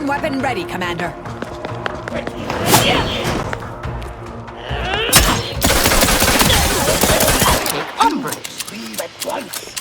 System weapon ready, Commander. Umbrage. Leave at once.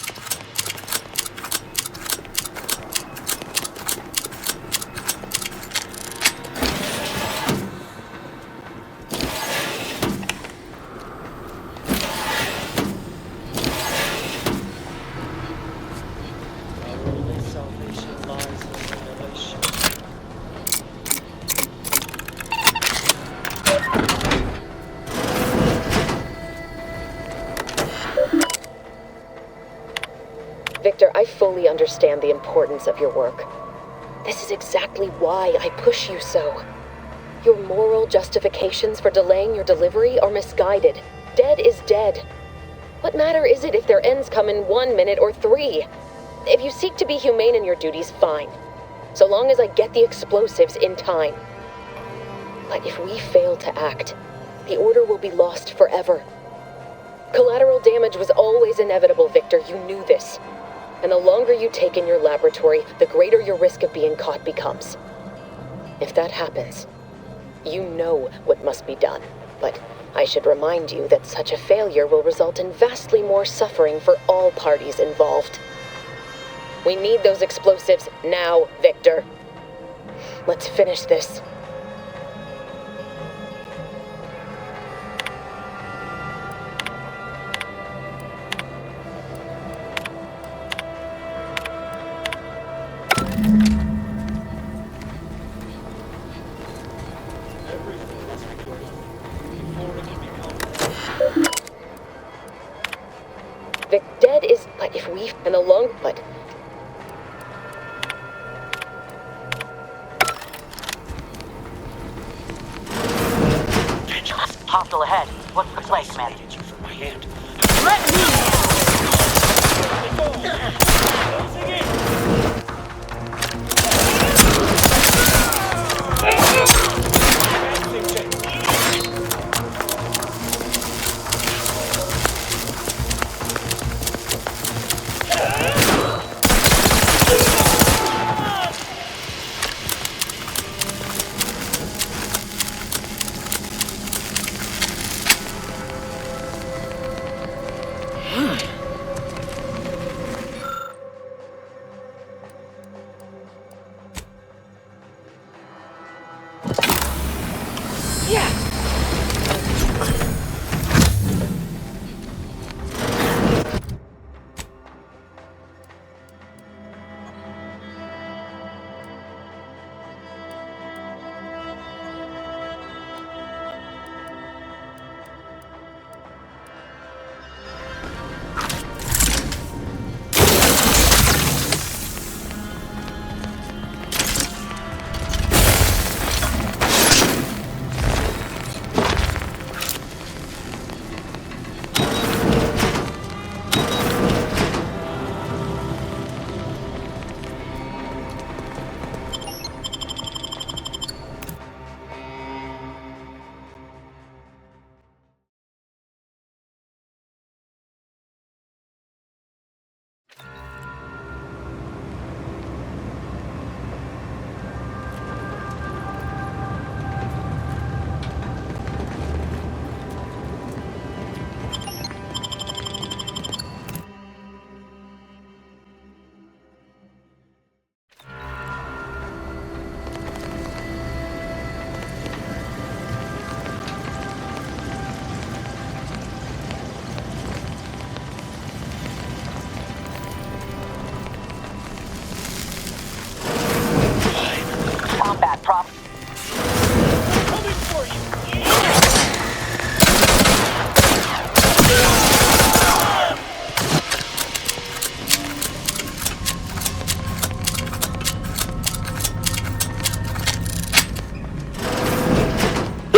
Victor, I fully understand the importance of your work. This is exactly why I push you so. Your moral justifications for delaying your delivery are misguided. Dead is dead. What matter is it if their ends come in 1 minute or 3? If you seek to be humane in your duties, fine. So long as I get the explosives in time. But if we fail to act, the order will be lost forever. Collateral damage was always inevitable, Victor. You knew this. And the longer you take in your laboratory, the greater your risk of being caught becomes. If that happens, you know what must be done. But I should remind you that such a failure will result in vastly more suffering for all parties involved. We need those explosives now, Victor. Let's finish this. Vic, dead is, but if we, and the long, but... Hostile ahead. What's the play, Commander? You from my hand. Combat prop. Coming for you!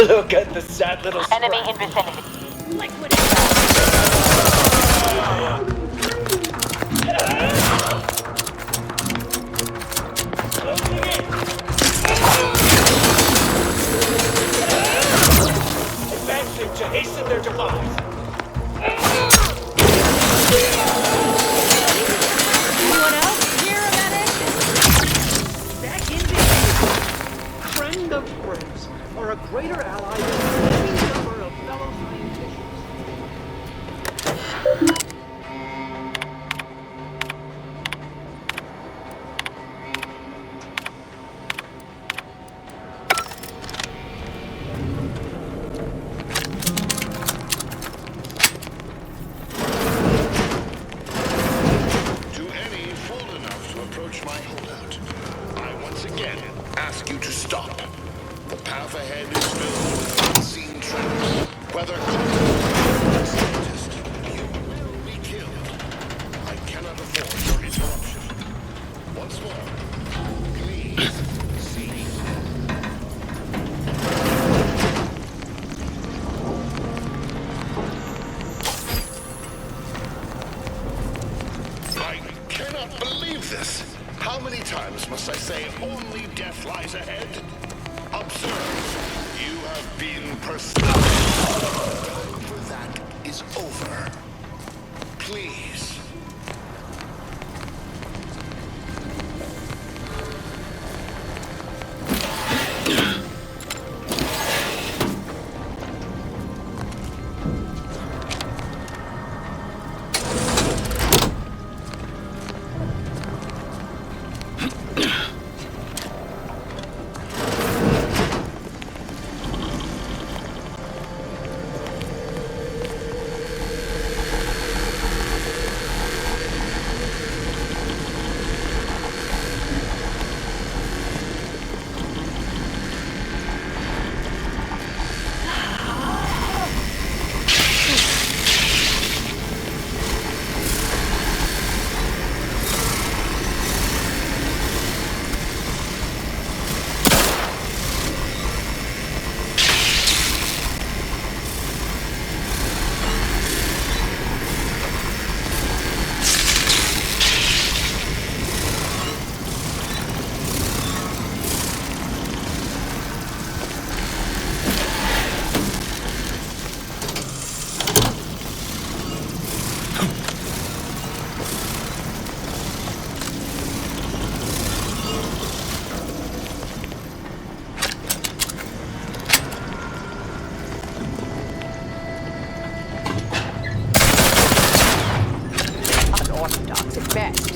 Look at the sad little Enemy in vicinity. Advancing to hasten their demise. Anyone else hear about it? Back in business. greater ally than any number of fellow scientists. To any fool enough to approach my holdout, I once again ask you to stop. The path ahead is filled with unseen traps. Whether competent or scientist, you will be killed. I cannot afford your interruption. Once more, please see. I cannot believe this. How many times must I say only death lies ahead? Observe, you have been pursued. Time for that is over. Please. Unorthodox at best.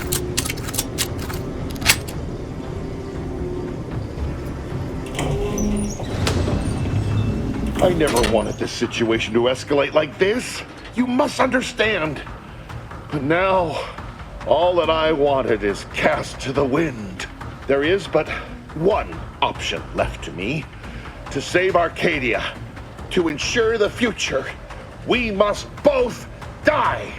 I never wanted this situation to escalate like this. You must understand. But now, all that I wanted is cast to the wind. There is but one option left to me. To save Arcadia, to ensure the future, we must both die.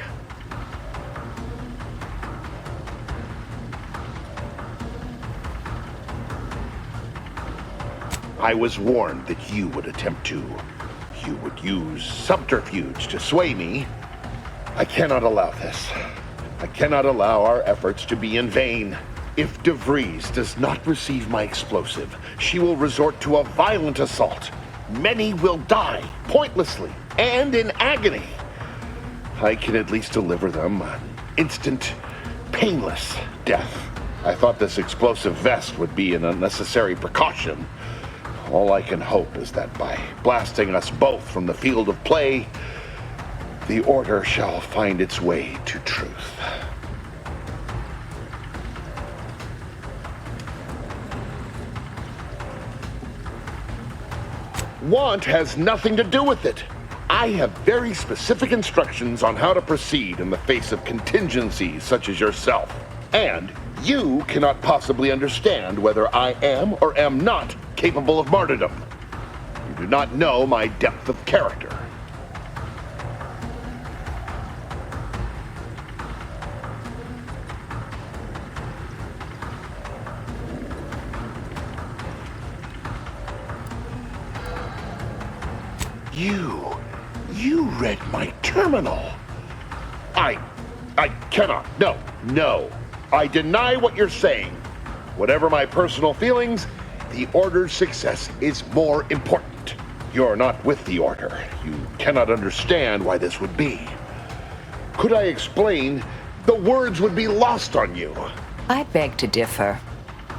I was warned that you would attempt to. You would use subterfuge to sway me. I cannot allow this. I cannot allow our efforts to be in vain. If DeVries does not receive my explosive, she will resort to a violent assault. Many will die, pointlessly, and in agony. I can at least deliver them an instant, painless death. I thought this explosive vest would be an unnecessary precaution. All I can hope is that by blasting us both from the field of play, the Order shall find its way to truth. Want has nothing to do with it. I have very specific instructions on how to proceed in the face of contingencies such as yourself. And you cannot possibly understand whether I am or am not capable of martyrdom. You do not know my depth of character. You read my terminal. I cannot. No. I deny what you're saying. Whatever my personal feelings, the Order's success is more important. You're not with the Order. You cannot understand why this would be. Could I explain, the words would be lost on you. I beg to differ.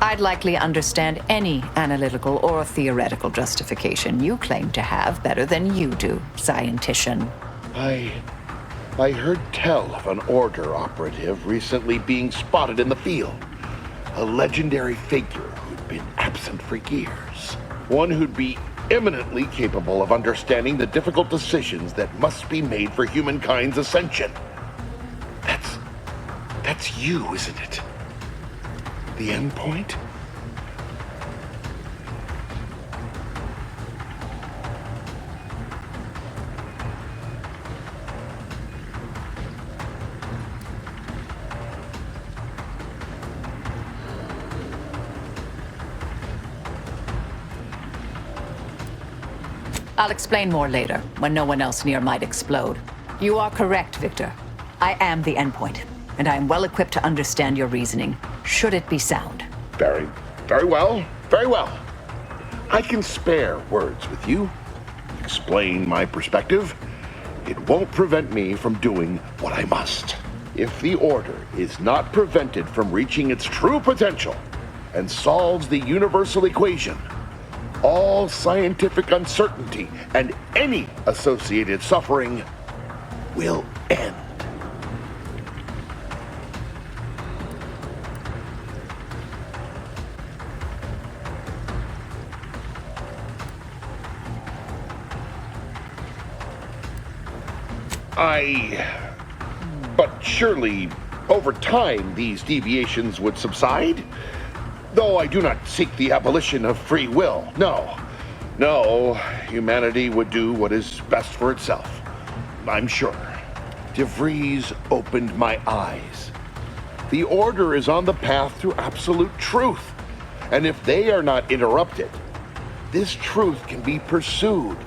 I'd likely understand any analytical or theoretical justification you claim to have better than you do, scientician. I heard tell of an Order operative recently being spotted in the field. A legendary figure who'd been absent for years. One who'd be eminently capable of understanding the difficult decisions that must be made for humankind's ascension. That's you, isn't it? The end point? I'll explain more later, when no one else near might explode. You are correct, Victor. I am the endpoint, and I am well equipped to understand your reasoning, should it be sound. Very well, very well. I can spare words with you, explain my perspective. It won't prevent me from doing what I must. If the Order is not prevented from reaching its true potential and solves the universal equation, all scientific uncertainty and any associated suffering will end. But surely, over time, these deviations would subside? Though I do not seek the abolition of free will, no. No, humanity would do what is best for itself, I'm sure. DeVries opened my eyes. The Order is on the path to absolute truth, and if they are not interrupted, this truth can be pursued,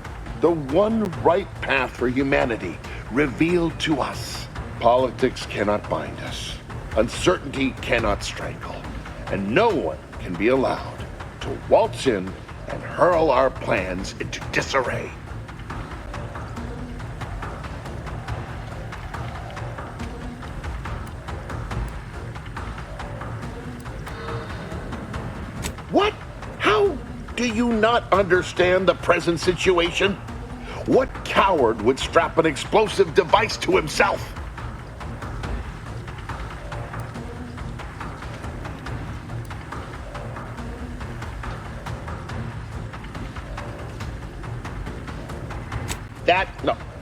the one right path for humanity revealed to us. Politics cannot bind us. Uncertainty cannot strangle. And no one can be allowed to waltz in and hurl our plans into disarray. What? How do you not understand the present situation? What coward would strap an explosive device to himself?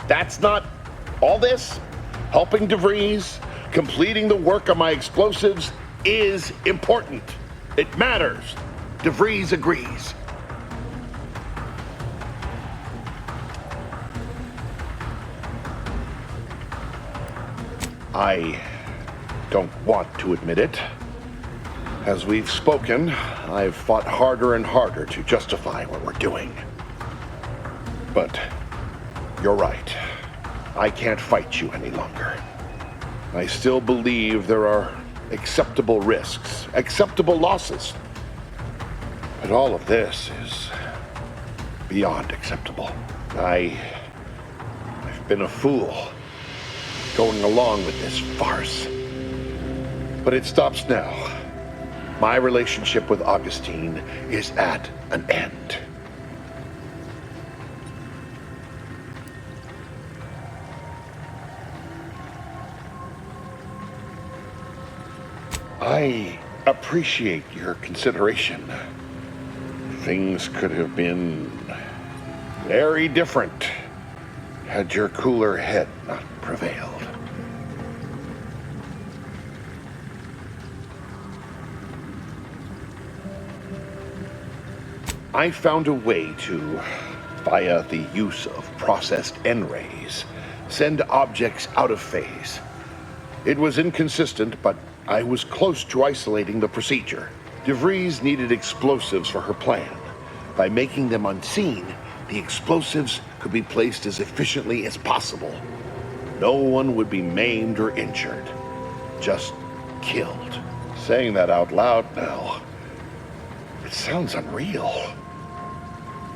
That's not all this. Helping DeVries, completing the work on my explosives is important. It matters. DeVries agrees. I don't want to admit it. As we've spoken, I've fought harder and harder to justify what we're doing. But you're right. I can't fight you any longer. I still believe there are acceptable risks, acceptable losses. But all of this is beyond acceptable. I've been a fool going along with this farce. But it stops now. My relationship with Augustine is at an end. I appreciate your consideration. Things could have been very different had your cooler head not prevailed. I found a way to, via the use of processed N-rays, send objects out of phase. It was inconsistent, but I was close to isolating the procedure. DeVries needed explosives for her plan. By making them unseen, the explosives could be placed as efficiently as possible. No one would be maimed or injured, just killed. Saying that out loud now, it sounds unreal.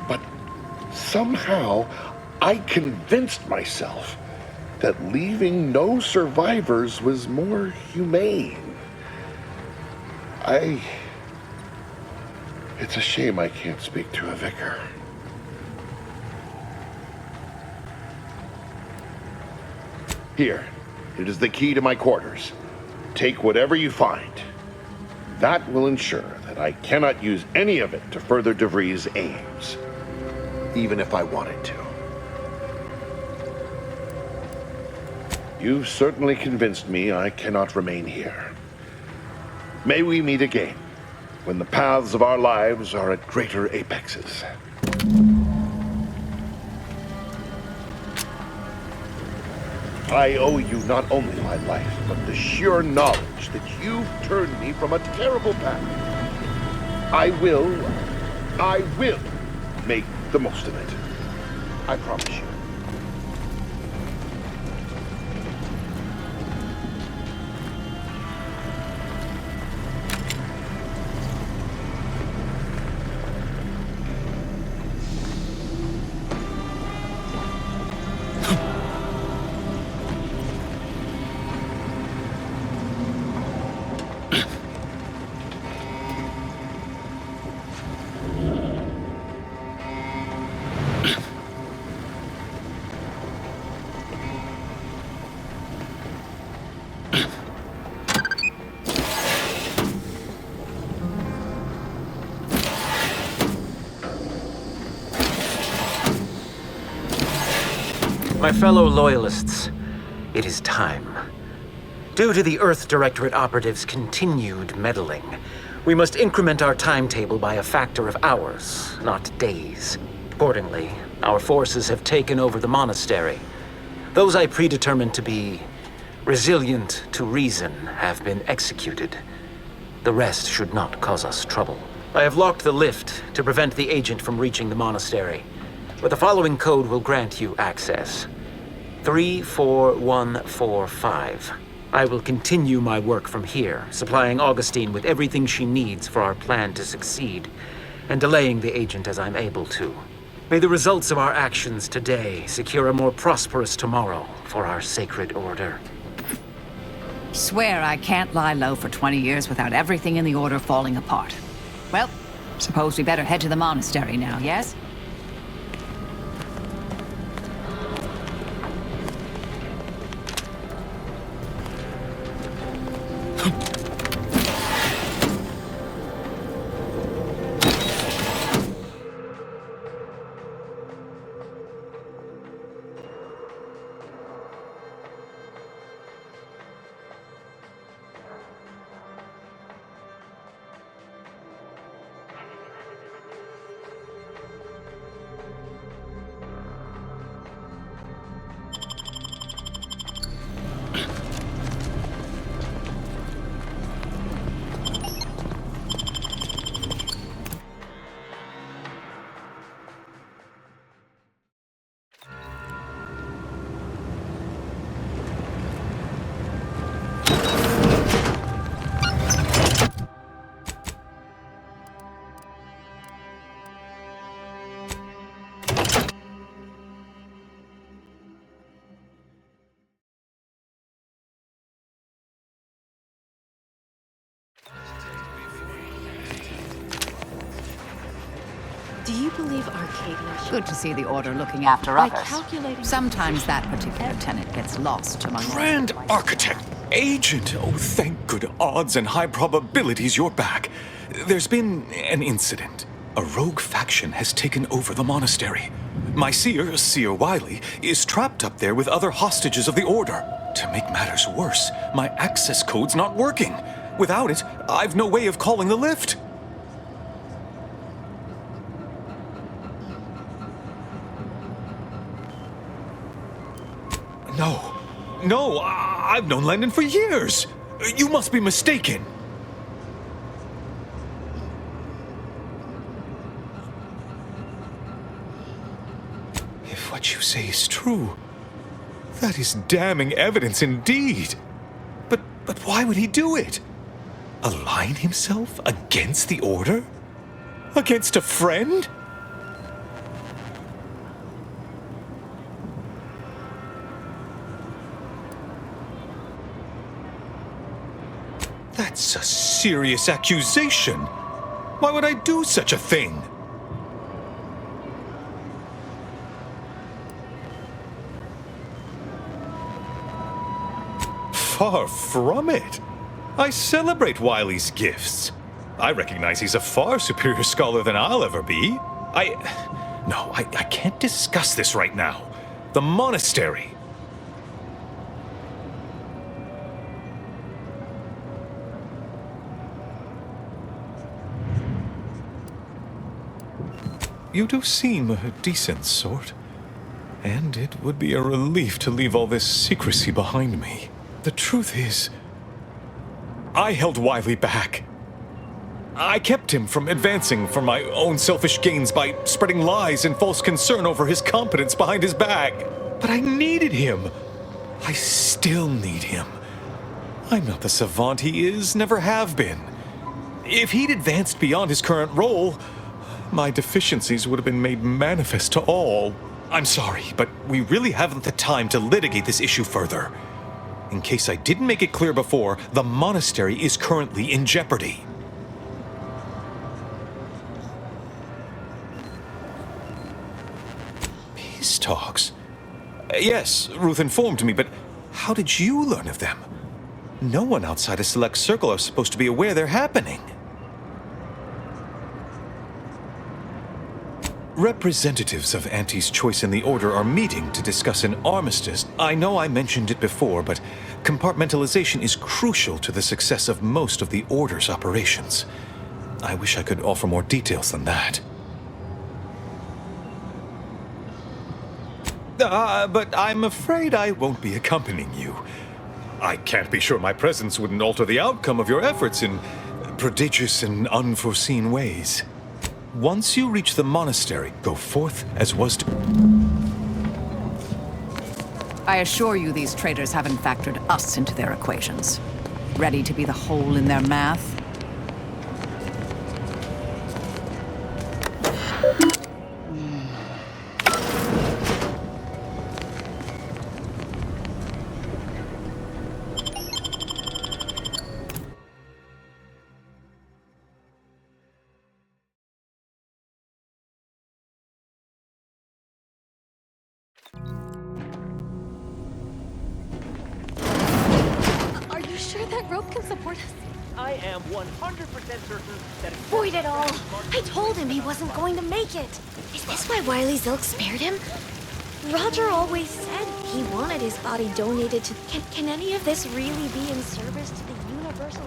But somehow, I convinced myself that leaving no survivors was more humane. It's a shame I can't speak to a vicar. Here, it is the key to my quarters. Take whatever you find. That will ensure that I cannot use any of it to further DeVries' aims, even if I wanted to. You've certainly convinced me I cannot remain here. May we meet again, when the paths of our lives are at greater apexes. I owe you not only my life, but the sheer knowledge that you've turned me from a terrible path. I will make the most of it. I promise you. My fellow Loyalists, it is time. Due to the Earth Directorate operatives' continued meddling, we must increment our timetable by a factor of hours, not days. Accordingly, our forces have taken over the monastery. Those I predetermined to be resilient to reason have been executed. The rest should not cause us trouble. I have locked the lift to prevent the agent from reaching the monastery, but the following code will grant you access. 34145. I will continue my work from here, supplying Augustine with everything she needs for our plan to succeed, and delaying the agent as I'm able to. May the results of our actions today secure a more prosperous tomorrow for our sacred order. Swear I can't lie low for 20 years without everything in the order falling apart. Well, suppose we better head to the monastery now, yes? Do you believe Arcadia should... Good to see the Order looking after By others. calculating... Sometimes that particular tenet gets lost among... Grand Architect! Agent! Oh, thank good odds and high probabilities you're back. There's been an incident. A rogue faction has taken over the monastery. My Seer Wiley, is trapped up there with other hostages of the Order. To make matters worse, my access code's not working. Without it, I've no way of calling the lift. No, I've known Landon for years. You must be mistaken. If what you say is true, that is damning evidence indeed. But why would he do it? Align himself against the Order? Against a friend? That's a serious accusation. Why would I do such a thing? Far from it. I celebrate Wiley's gifts. I recognize he's a far superior scholar than I'll ever be. No, I can't discuss this right now. The monastery. You do seem a decent sort. And it would be a relief to leave all this secrecy behind me. The truth is, I held Wiley back. I kept him from advancing for my own selfish gains by spreading lies and false concern over his competence behind his back. But I needed him. I still need him. I'm not the savant he is, never have been. If he'd advanced beyond his current role, my deficiencies would have been made manifest to all. I'm sorry, but we really haven't the time to litigate this issue further. In case I didn't make it clear before, the monastery is currently in jeopardy. Peace talks? Yes, Ruth informed me, but how did you learn of them? No one outside a select circle are supposed to be aware they're happening. Representatives of Auntie's Choice in the Order are meeting to discuss an armistice. I know I mentioned it before, but compartmentalization is crucial to the success of most of the Order's operations. I wish I could offer more details than that. But I'm afraid I won't be accompanying you. I can't be sure my presence wouldn't alter the outcome of your efforts in prodigious and unforeseen ways. Once you reach the monastery, go forth as was to... I assure you these traitors haven't factored us into their equations. Ready to be the hole in their math? Are you sure that rope can support us? I am 100% certain that it's Void it all! I told him he wasn't going to make it! Is this why Wily Zilk spared him? Roger always said he wanted his body donated to... Can any of this really be in service to the universal...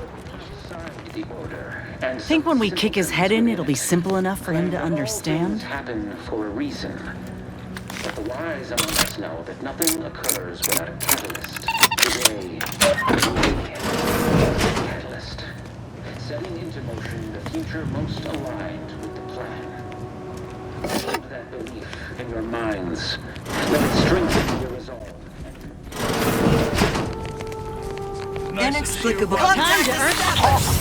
Think when we kick his head in, it'll be simple enough for him to understand? Happen for a reason. But the wise among us know that nothing occurs without a catalyst. Today, catalyst, setting into motion the future most aligned with the plan. Hold that belief in your minds. Let it strengthen your resolve. Inexplicable. Time to earn that.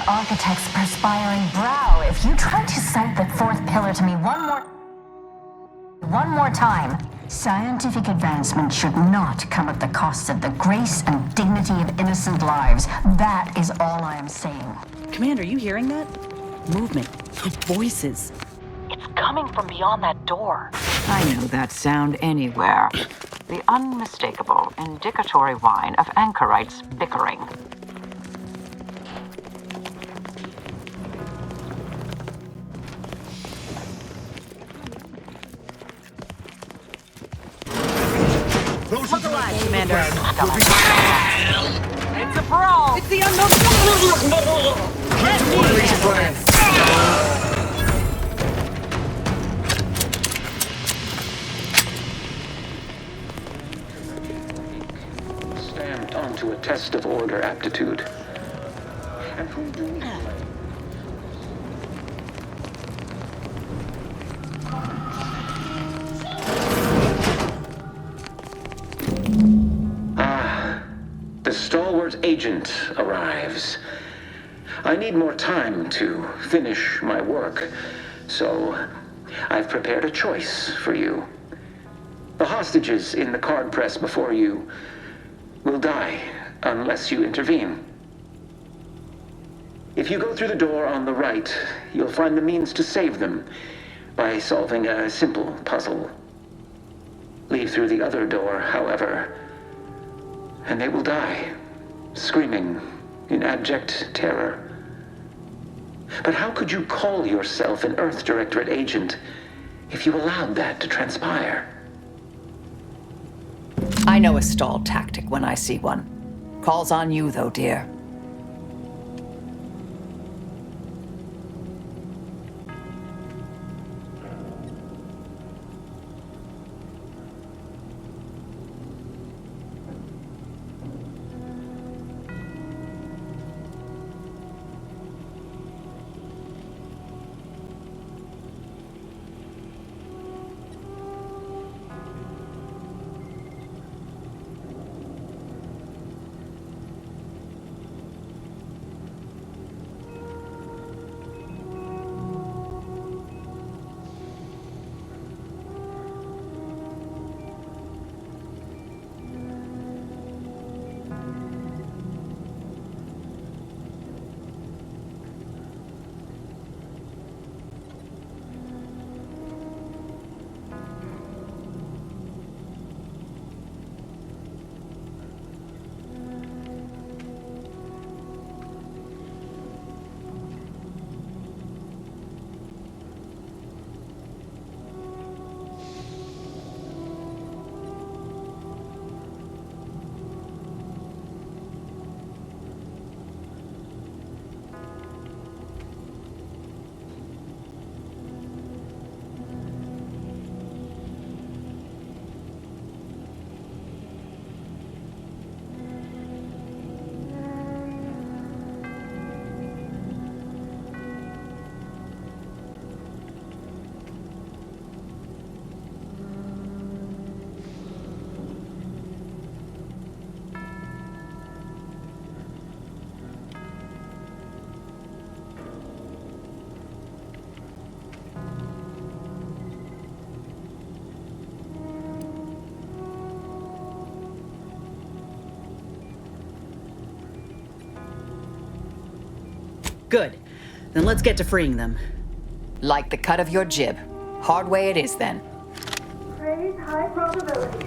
Architect's perspiring brow, if you try to cite that fourth pillar to me one more time, scientific advancement should not come at the cost of the grace and dignity of innocent lives. That is all I am saying. Commander, you hearing that? Movement. Voices. It's coming from beyond that door. I know that sound anywhere. The unmistakable, indicatory whine of anchorites bickering. Look alive, Commander. It's a brawl! It's the unknown. Let me handle this. Stamped onto a test of order aptitude. And who do we play? agent arrives. I need more time to finish my work, so I've prepared a choice for you. The hostages in the card press before you will die unless you intervene. If you go through the door on the right, you'll find the means to save them by solving a simple puzzle. Leave through the other door, however, and they will die, screaming in abject terror. But how could you call yourself an Earth Directorate agent if you allowed that to transpire? I know a stall tactic when I see one. Calls on you, though, dear. Good. Then let's get to freeing them. Like the cut of your jib. Hard way it is, then. Praise high probability.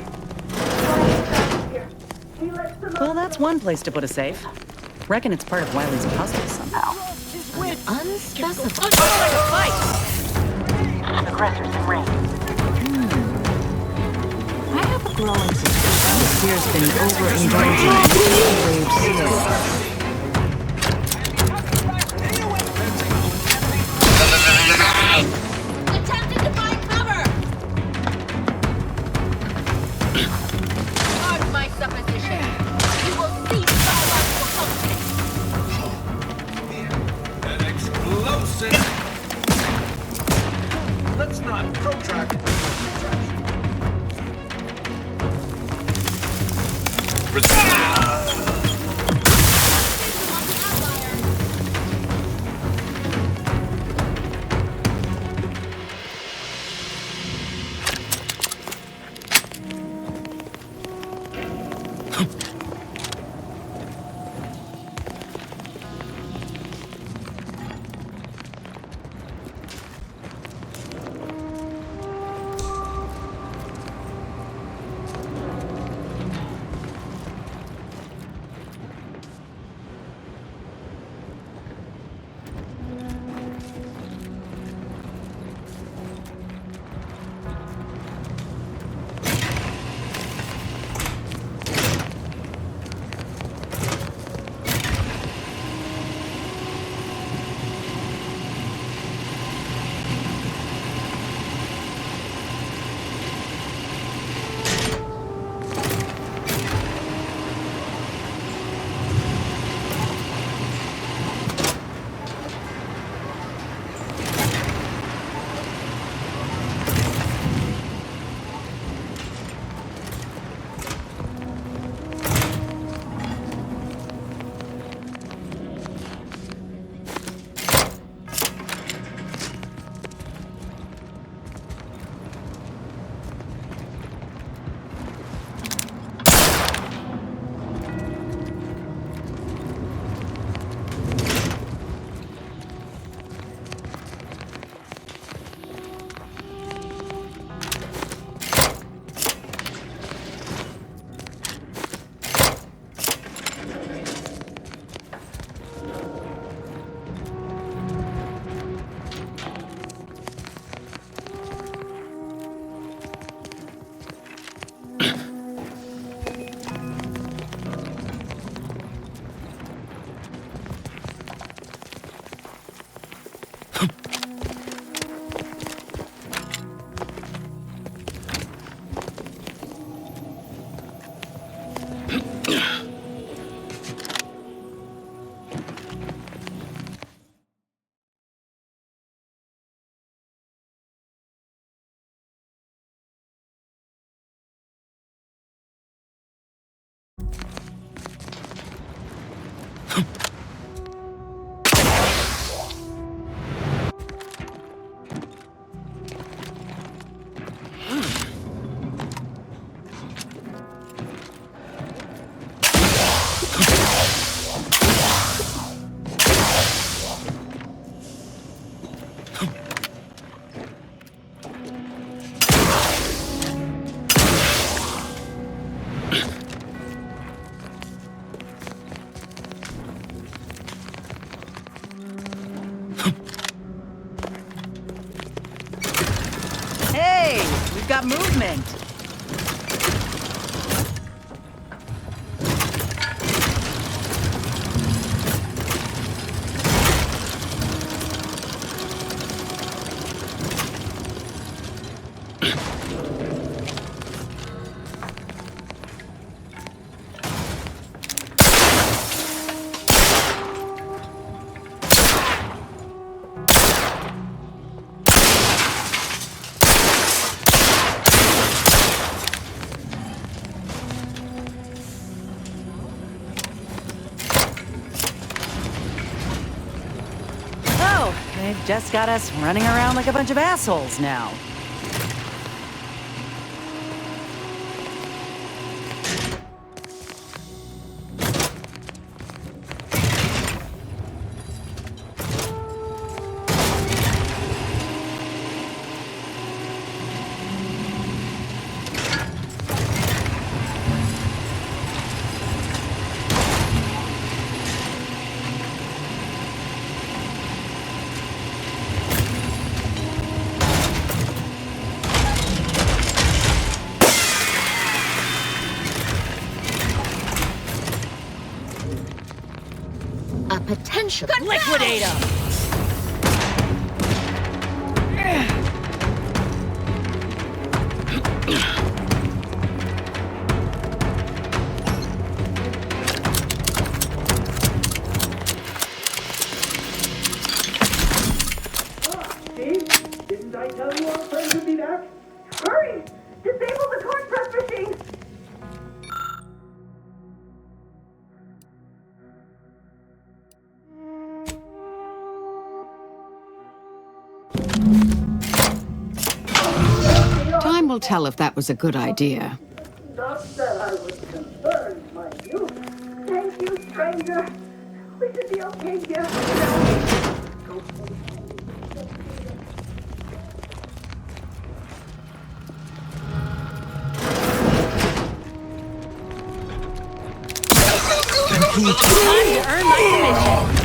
Well, that's one place to put a safe. Reckon it's part of Wiley's puzzle somehow. Unspecified. Aggressors in range. I have a growing suspicion this year's been overindulging in wave sales. Attempting to find cover! Pardon my supposition. You will cease biological functioning. An explosive! Let's not protract. Hey, we've got movement. They've just got us running around like a bunch of assholes now. A potential Liquidate 'em! Didn't I tell you our friends would be back? Hurry! Disable the coin press machine! Time will tell if that was a good idea. Not that I was concerned, mind you. Thank you, stranger. We should be okay here. Time to earn my commission.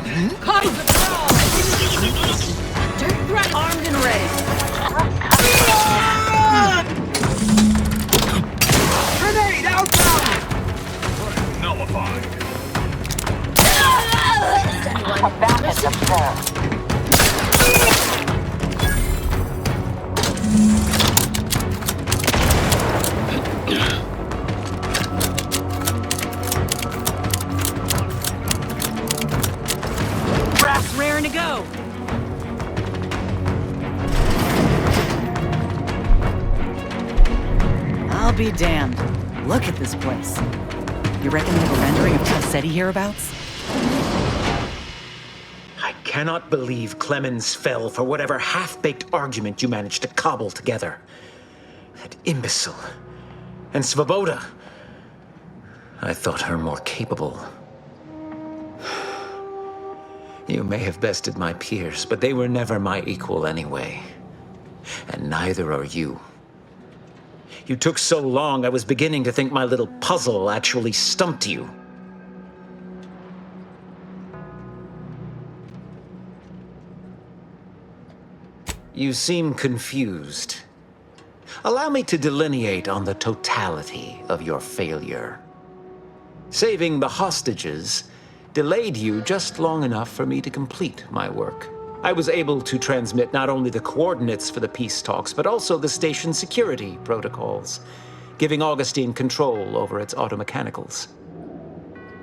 Grenade away! Armed and ready. Grenade outbound! Nullified. Abandoned observed. Brass raring to go. I'll be damned. Look at this place. You reckon they have a rendering of Talsetti hereabouts? I cannot believe Clemens fell for whatever half-baked argument you managed to cobble together. That imbecile. And Svoboda. I thought her more capable. You may have bested my peers, but they were never my equal anyway. And neither are you. You took so long, I was beginning to think my little puzzle actually stumped you. You seem confused. Allow me to delineate on the totality of your failure. Saving the hostages delayed you just long enough for me to complete my work. I was able to transmit not only the coordinates for the peace talks, but also the station security protocols, giving Augustine control over its automechanicals.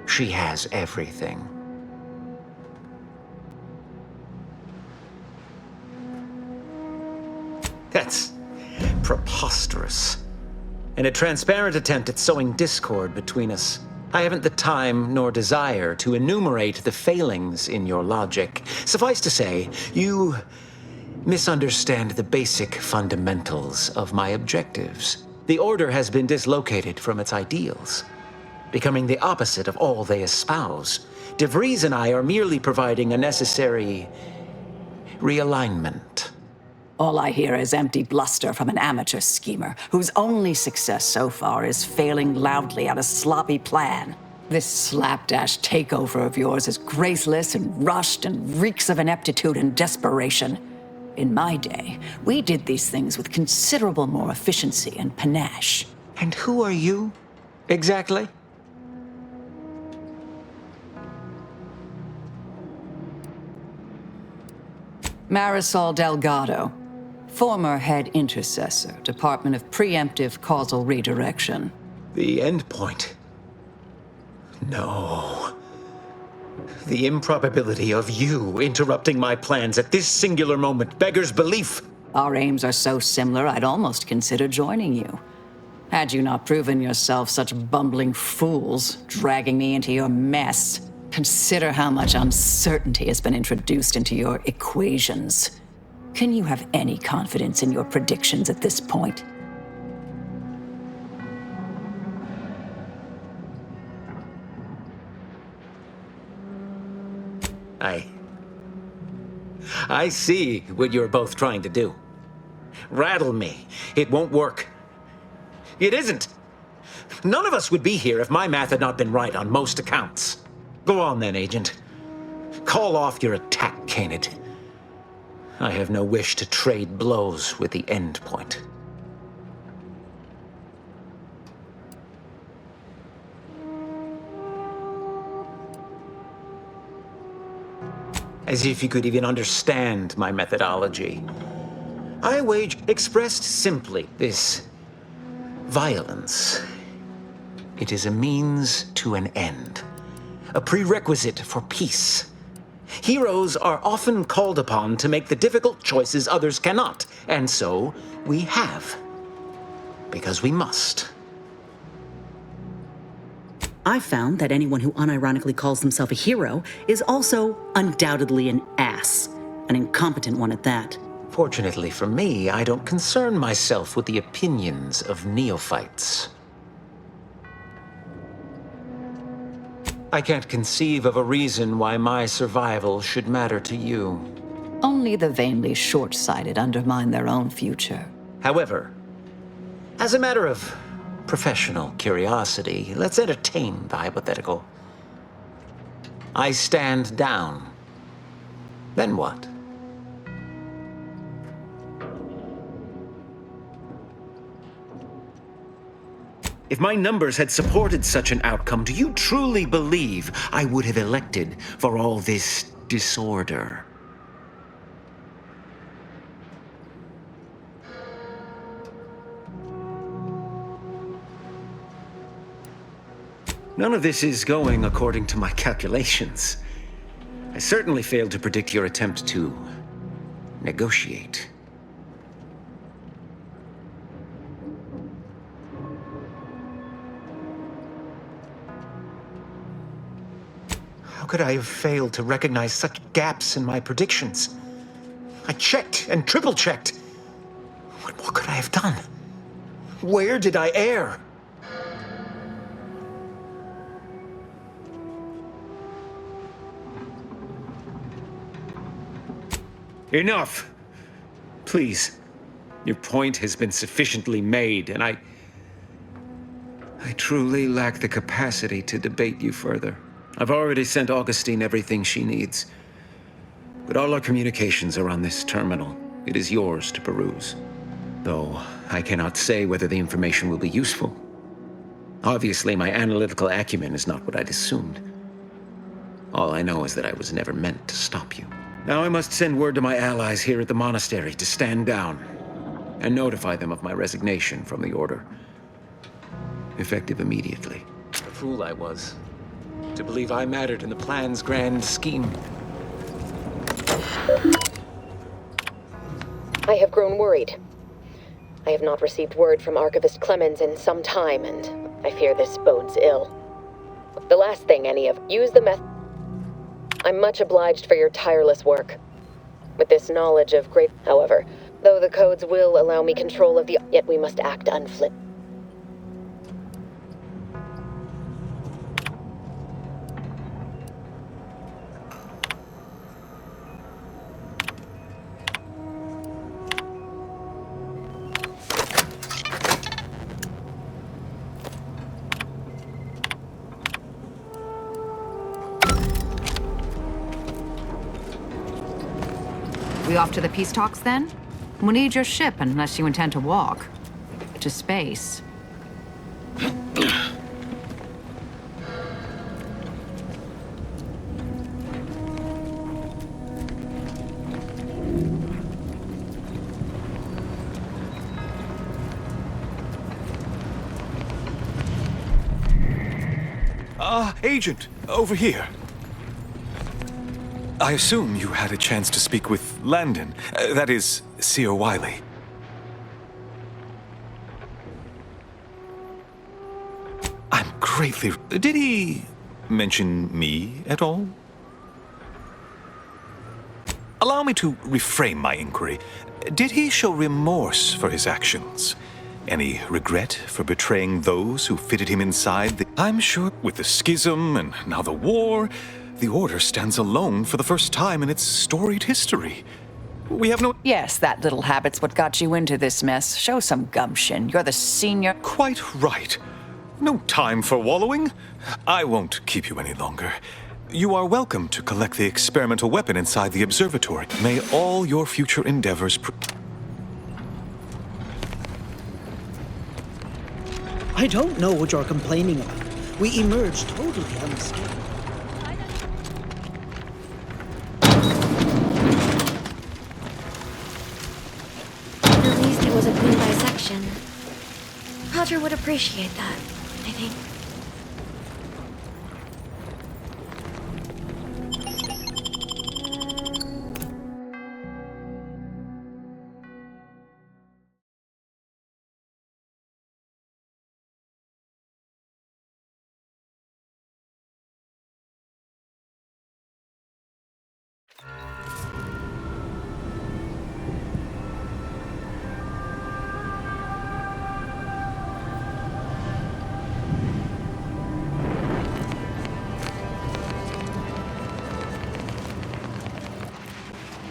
She has everything. That's preposterous. In a transparent attempt at sowing discord between us, I haven't the time nor desire to enumerate the failings in your logic. Suffice to say, you misunderstand the basic fundamentals of my objectives. The Order has been dislocated from its ideals, becoming the opposite of all they espouse. De Vries and I are merely providing a necessary realignment. All I hear is empty bluster from an amateur schemer whose only success so far is failing loudly at a sloppy plan. This slapdash takeover of yours is graceless and rushed and reeks of ineptitude and desperation. In my day, we did these things with considerable more efficiency and panache. And who are you, exactly? Marisol Delgado, former head intercessor, Department of Preemptive Causal Redirection. The endpoint? No. The improbability of you interrupting my plans at this singular moment beggars belief. Our aims are so similar, I'd almost consider joining you. Had you not proven yourself such bumbling fools, dragging me into your mess. Consider how much uncertainty has been introduced into your equations. Can you have any confidence in your predictions at this point? I see what you're both trying to do. Rattle me. It won't work. It isn't. None of us would be here if my math had not been right on most accounts. Go on then, Agent. Call off your attack, Canid. I have no wish to trade blows with the endpoint. As if you could even understand my methodology. I wage, expressed simply, this violence. It is a means to an end, a prerequisite for peace. Heroes are often called upon to make the difficult choices others cannot, and so we have, because we must. I've found that anyone who unironically calls themselves a hero is also undoubtedly an ass, an incompetent one at that. Fortunately for me, I don't concern myself with the opinions of neophytes. I can't conceive of a reason why my survival should matter to you. Only the vainly short-sighted undermine their own future. However, as a matter of professional curiosity, let's entertain the hypothetical. I stand down. Then what? If my numbers had supported such an outcome, do you truly believe I would have elected for all this disorder? None of this is going according to my calculations. I certainly failed to predict your attempt to negotiate. How could I have failed to recognize such gaps in my predictions? I checked and triple-checked. What more could I have done? Where did I err? Enough! Please. Your point has been sufficiently made, and I truly lack the capacity to debate you further. I've already sent Augustine everything she needs. But all our communications are on this terminal. It is yours to peruse. Though I cannot say whether the information will be useful. Obviously, my analytical acumen is not what I'd assumed. All I know is that I was never meant to stop you. Now I must send word to my allies here at the monastery to stand down and notify them of my resignation from the Order. Effective immediately. The fool I was, to believe I mattered in the plan's grand scheme. I have grown worried. I have not received word from Archivist Clemens in some time, and I fear this bodes ill. The last thing any of use the method. I'm much obliged for your tireless work. With this knowledge of great, however, though the codes will allow me control of the, yet we must act unflipped. We off to the peace talks then? We'll need your ship unless you intend to walk. To space. Agent, over here. I assume you had a chance to speak with Landon, that is, Seer Wiley. I'm greatly... Did he mention me at all? Allow me to reframe my inquiry. Did he show remorse for his actions? Any regret for betraying those who fitted him inside the... I'm sure with the schism and now the war, the Order stands alone for the first time in its storied history. We have no... Yes, that little habit's what got you into this mess. Show some gumption. You're the senior... Quite right. No time for wallowing. I won't keep you any longer. You are welcome to collect the experimental weapon inside the observatory. May all your future endeavors... I don't know what you're complaining about. We emerged totally unscathed. At least it was a clean dissection. Roger would appreciate that, I think.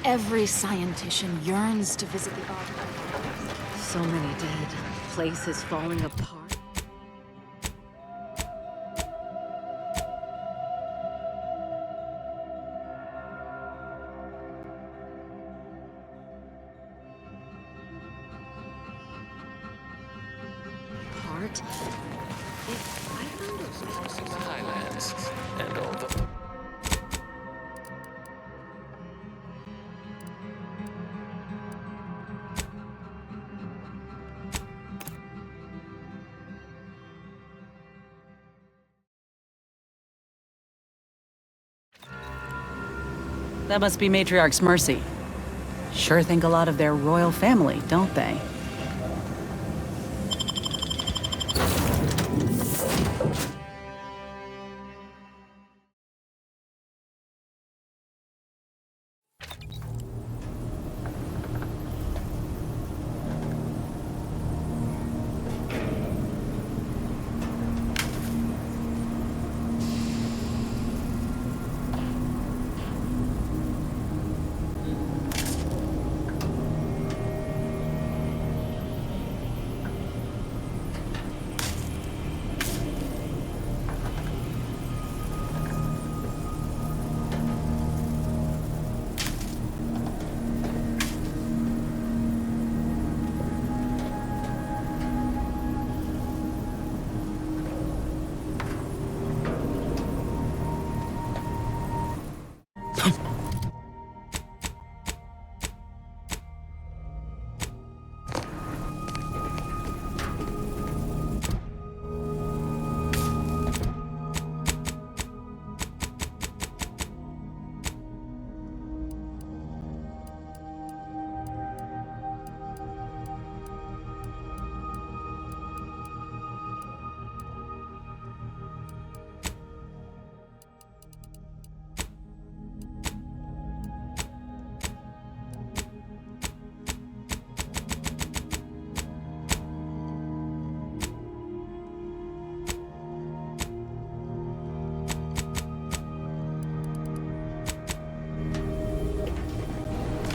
Every scientician yearns to visit the archive. So many dead, places falling apart. Part? If I found a... The Highlands and all the... That must be Matriarch's Mercy. Sure think a lot of their royal family, don't they?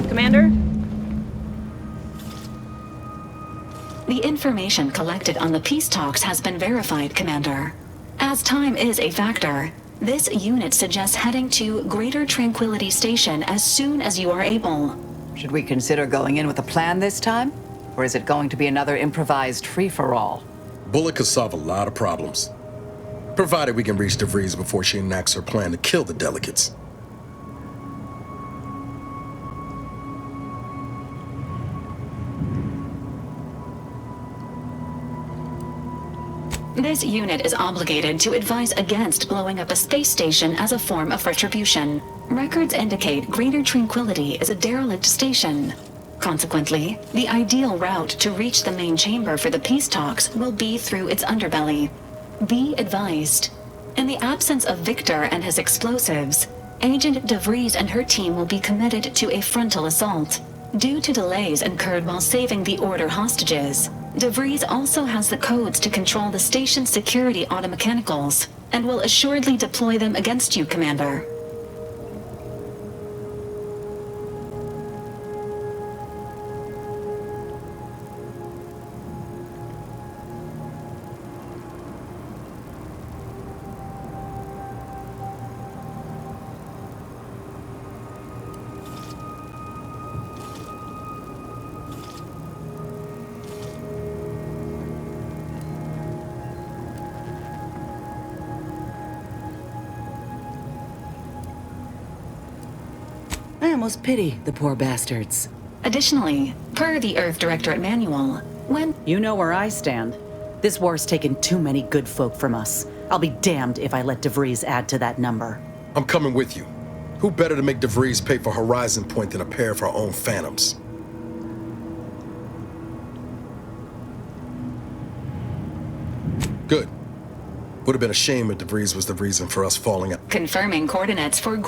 Commander? The information collected on the peace talks has been verified, Commander. As time is a factor, this unit suggests heading to Greater Tranquility Station as soon as you are able. Should we consider going in with a plan this time? Or is it going to be another improvised free-for-all? Bullet could solve a lot of problems. Provided we can reach DeVries before she enacts her plan to kill the delegates. This unit is obligated to advise against blowing up a space station as a form of retribution. Records indicate Greater Tranquility is a derelict station. Consequently, the ideal route to reach the main chamber for the peace talks will be through its underbelly. Be advised. In the absence of Victor and his explosives, Agent DeVries and her team will be committed to a frontal assault. Due to delays incurred while saving the Order hostages, DeVries also has the codes to control the station's security automechanicals, and will assuredly deploy them against you, Commander. I almost pity the poor bastards. Additionally, per the Earth Directorate Manual, when— You know where I stand. This war's taken too many good folk from us. I'll be damned if I let DeVries add to that number. I'm coming with you. Who better to make DeVries pay for Horizon Point than a pair of her own phantoms? Good. Would have been a shame if DeVries was the reason for us falling out. confirming coordinates for—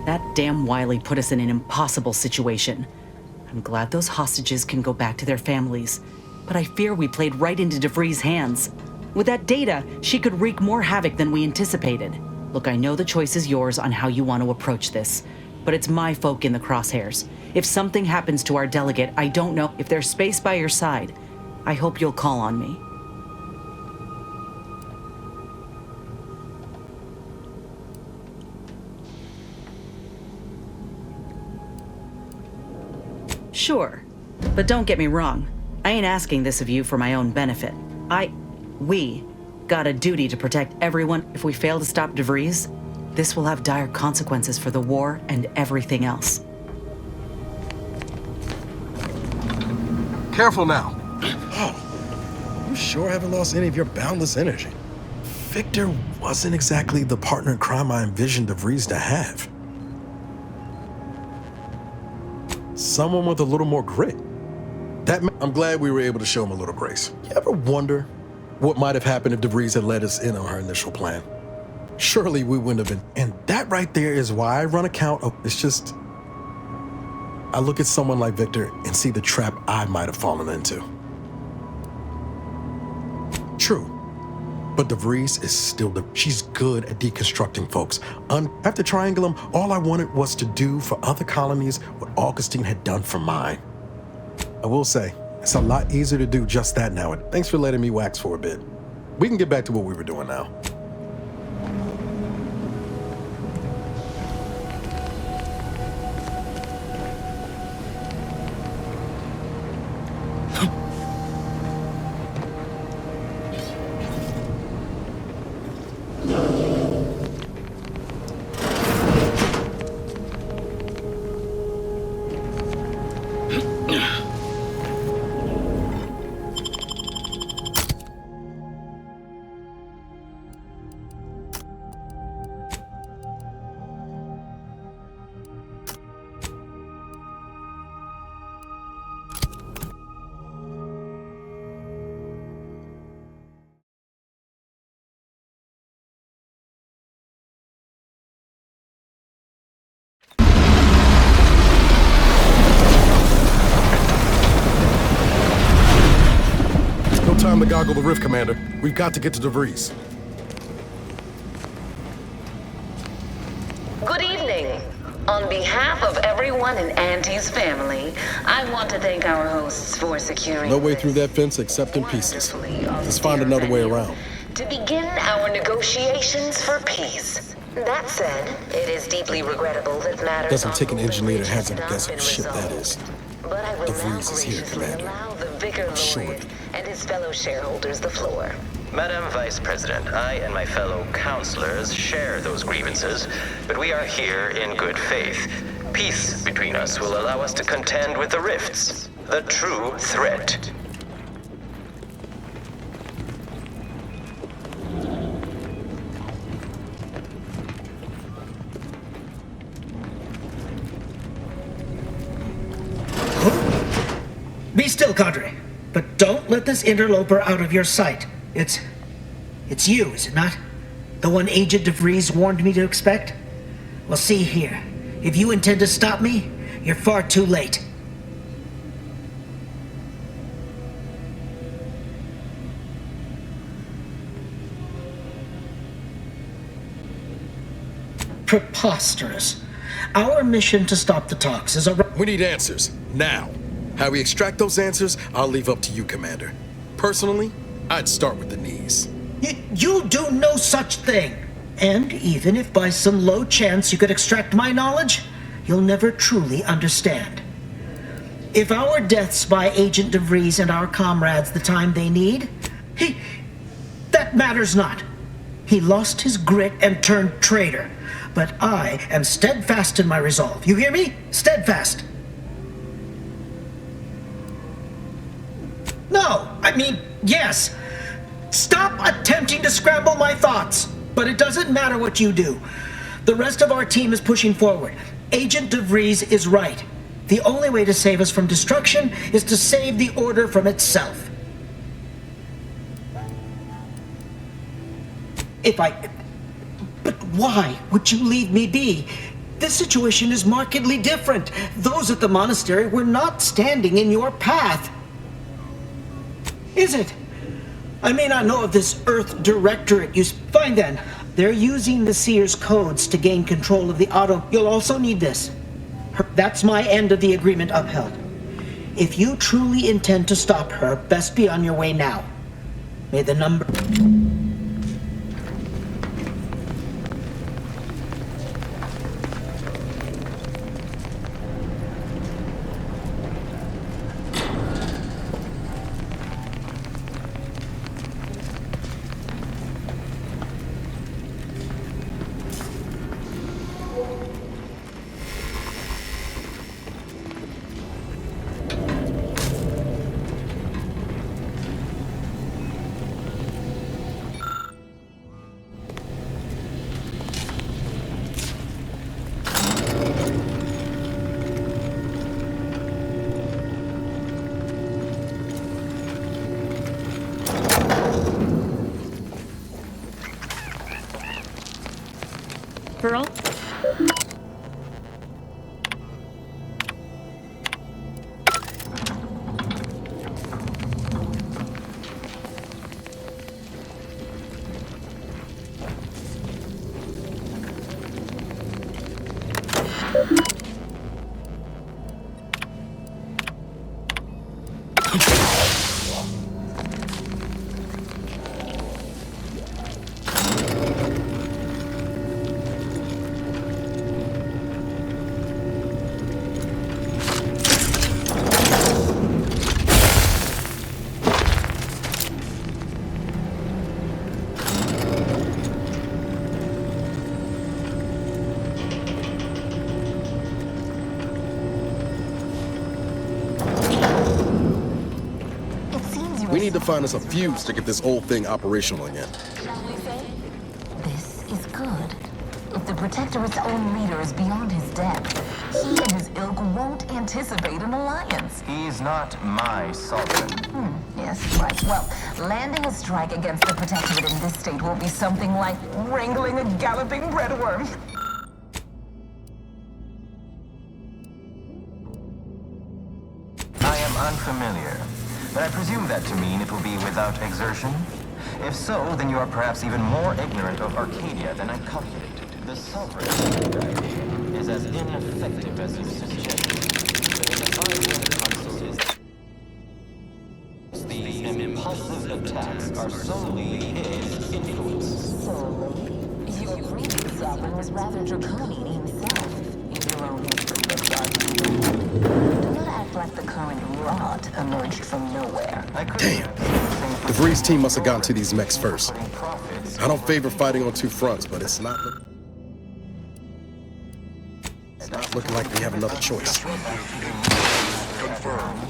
That damn Wiley put us in an impossible situation. I'm glad those hostages can go back to their families, but I fear we played right into DeVries' hands. With that data, she could wreak more havoc than we anticipated. Look, I know the choice is yours on how you want to approach this, but it's my folk in the crosshairs. If something happens to our delegate, I don't know if there's space by your side. I hope you'll call on me. Sure, but don't get me wrong. I ain't asking this of you for my own benefit. We got a duty to protect everyone. If we fail to stop DeVries, this will have dire consequences for the war and everything else. Careful now. Oh, you sure haven't lost any of your boundless energy. Victor wasn't exactly the partner in crime I envisioned DeVries to have. Someone with a little more grit. I'm glad we were able to show him a little grace. You ever wonder what might have happened if DeVries had let us in on her initial plan? Surely we wouldn't have been. And that right there is why I run a count. It's just, I look at someone like Victor and see the trap I might have fallen into. True. But DeVries is still she's good at deconstructing folks. After Triangulum, all I wanted was to do for other colonies what Augustine had done for mine. I will say, it's a lot easier to do just that now. Thanks for letting me wax for a bit. We can get back to what we were doing now. Time to goggle the rift, Commander. We've got to get to DeVries. Good evening. On behalf of everyone in Auntie's family, I want to thank our hosts for securing No way through that fence except in pieces. Let's find another way around. to begin our negotiations for peace. That said, it is deeply regrettable that matters Doesn't take an engineer to hazard a guess what ship that is. But I will now DeVries is here, graciously Commander. allow the Vicar Lord and his fellow shareholders the floor. Madam Vice President, I and my fellow counselors share those grievances, but we are here in good faith. Peace between us will allow us to contend with the rifts, the true threat. Be still, Cadre. But don't let this interloper out of your sight. It's you, is it not? The one Agent DeVries warned me to expect? Well, see here. If you intend to stop me, you're far too late. Preposterous. Our mission to stop the talks is a... We need answers, now. How we extract those answers, I'll leave up to you, Commander. Personally, I'd start with the knees. You'll do no such thing. And even if by some low chance you could extract my knowledge, you'll never truly understand. If our deaths buy Agent DeVries and our comrades the time they need, that matters not. He lost his grit and turned traitor. But I am steadfast in my resolve. You hear me? Steadfast. No, I mean, yes. Stop attempting to scramble my thoughts. But it doesn't matter what you do. The rest of our team is pushing forward. Agent DeVries is right. The only way to save us from destruction is to save the Order from itself. But why would you leave me be? This situation is markedly different. Those at the monastery were not standing in your path. Is it? I may not know of this Earth Directorate Fine then. They're using the Seer's codes to gain control of the auto. You'll also need this. That's my end of the agreement upheld. If you truly intend to stop her, best be on your way now. May the number... Girl? We need to find us a fuse to get this old thing operational again. This is good. If the Protectorate's own leader is beyond his depth, he and his ilk won't anticipate an alliance. He's not my sovereign. Yes, right. Well, landing a strike against the Protectorate in this state will be something like wrangling a galloping breadworm. I am unfamiliar, but I presume that to mean it will be without exertion. If so, then you are perhaps even more ignorant of Arcadia than I calculated. The sovereign idea is as ineffective as you suggest. But in the console is the impulsive attacks are solely his influence. Solely? Your previous sovereign was rather draconian himself. In your own history, do not act like the current rot emerged from nowhere. Damn. The Vree's team must have gotten to these mechs first. I don't favor fighting on two fronts, but it's not looking like we have another choice. Confirmed.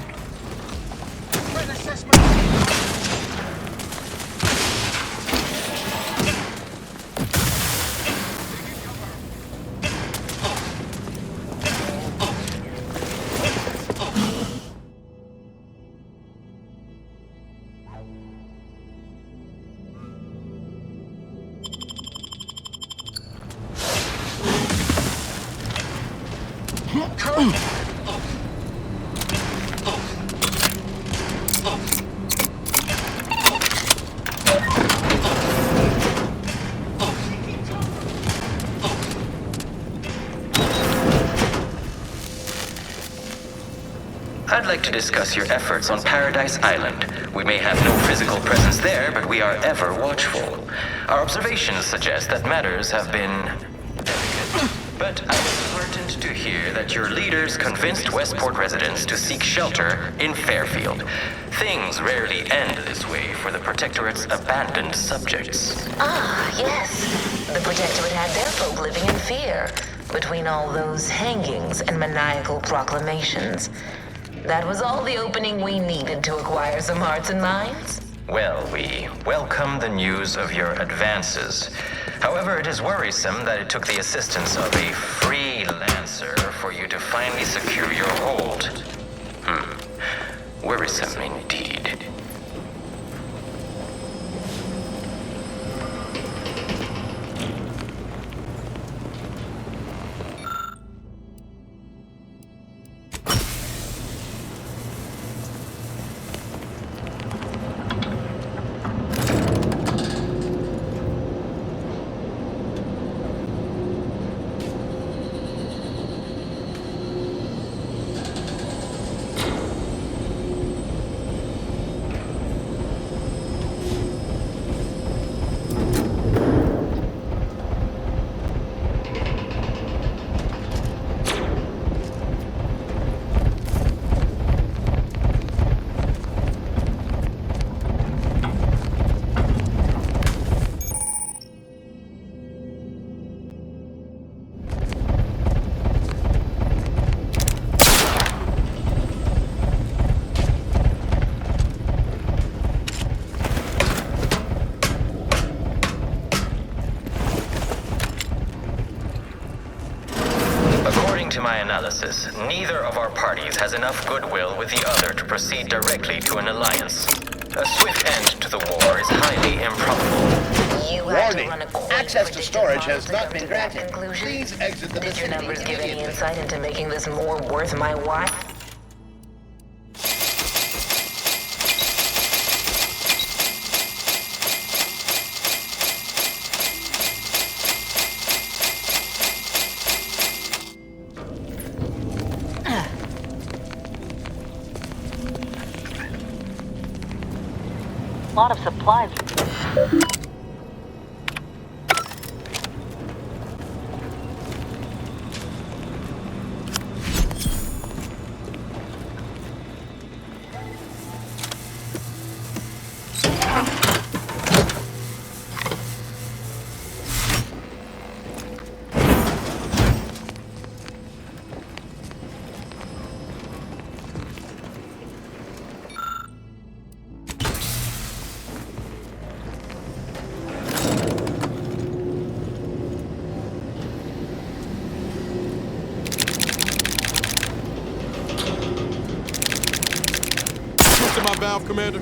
I'd like to discuss your efforts on Paradise Island. We may have no physical presence there, but we are ever watchful. Our observations suggest that matters have been delicate. But I was heartened to hear that your leaders convinced Westport residents to seek shelter in Fairfield. Things rarely end this way for the Protectorate's abandoned subjects. Ah, yes. The Protectorate had their folk living in fear between all those hangings and maniacal proclamations. That was all the opening we needed to acquire some hearts and minds. Well, we welcome the news of your advances. However, it is worrisome that it took the assistance of a freelancer for you to finally secure your hold. Worrisome indeed. To my analysis, neither of our parties has enough goodwill with the other to proceed directly to an alliance. A swift end to the war is highly improbable. You have to Access to storage has not been granted. Please exit the vicinity. Did your numbers give any insight into making this more worth my while? Lot of supplies. To my valve, Commander.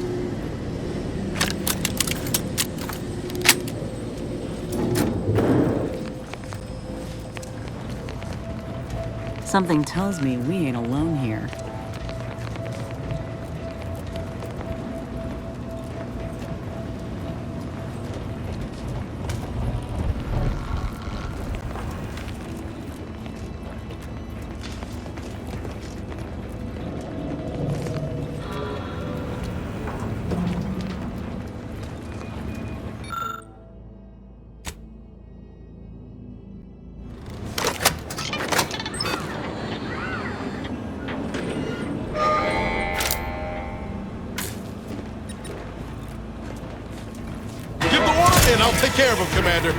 Something tells me we ain't alone here. And I'll take care of him, Commander.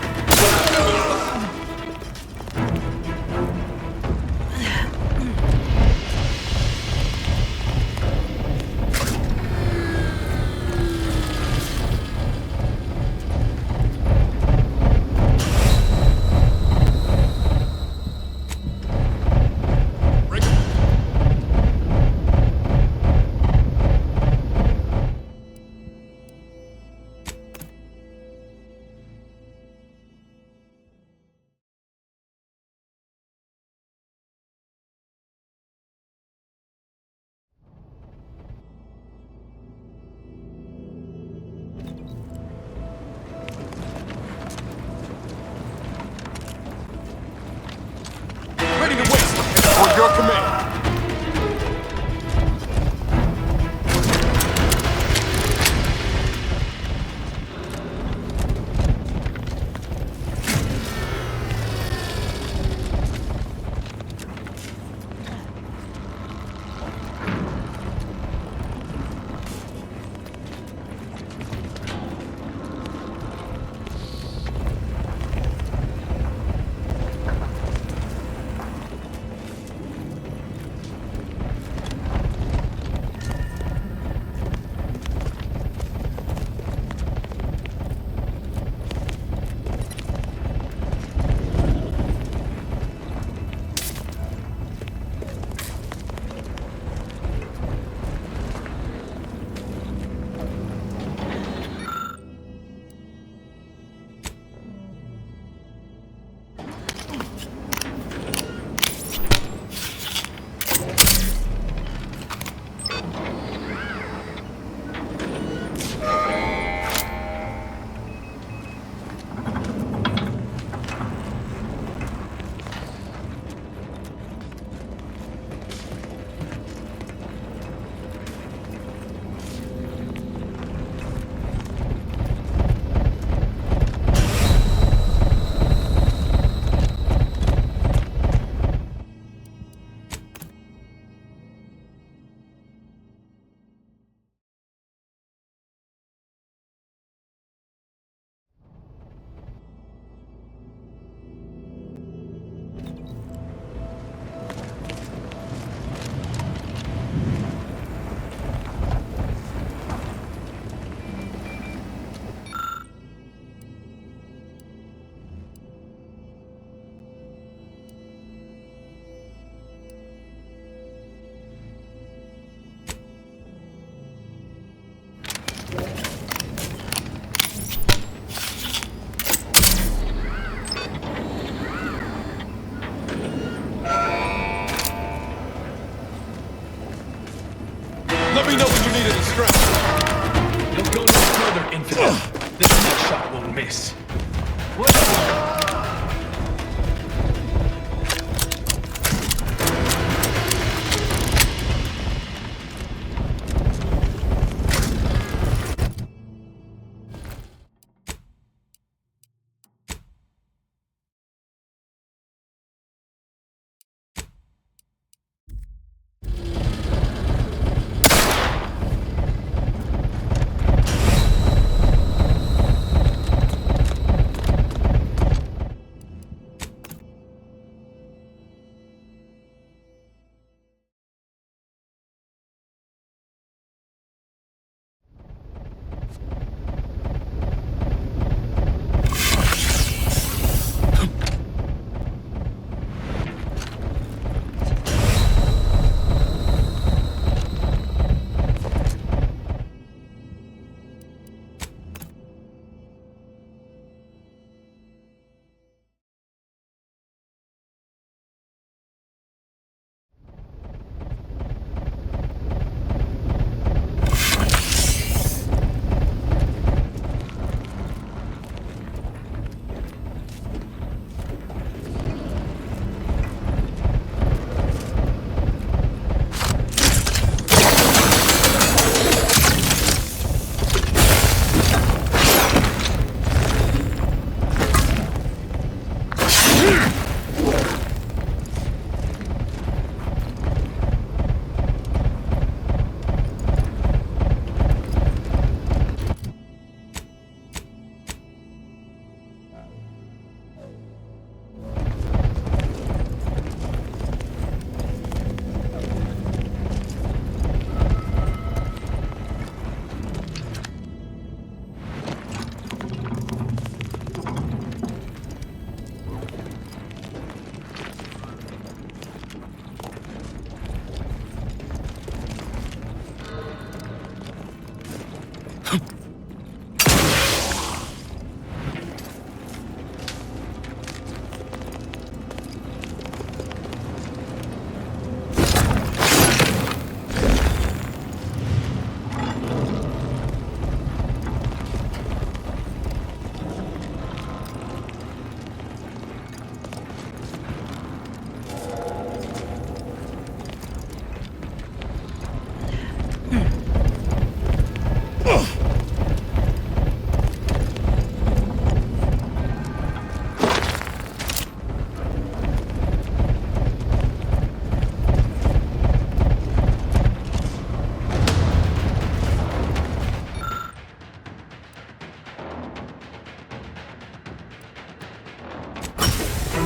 ground. Don't go no further, infidel. This next shot won't miss.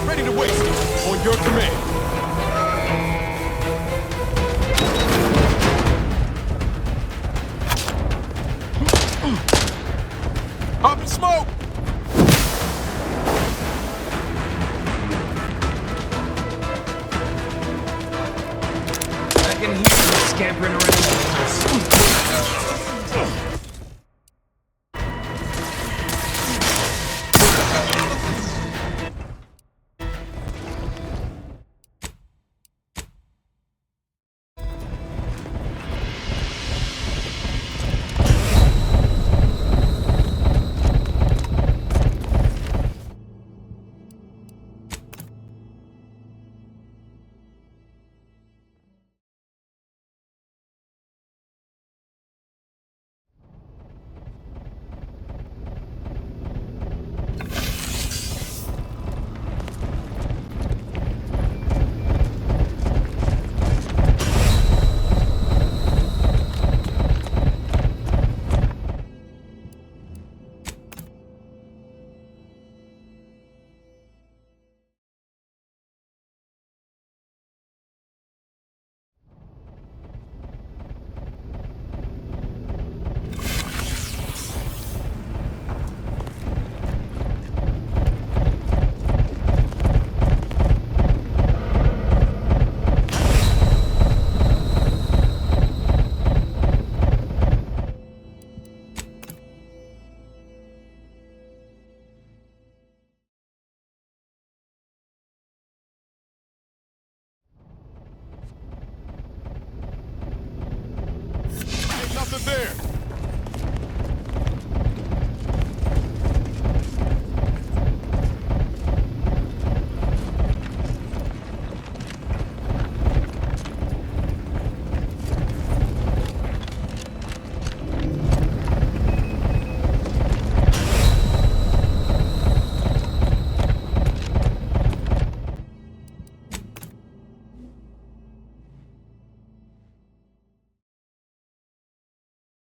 Ready to waste on your command. Up in smoke! I can hear you scampering around the house. there!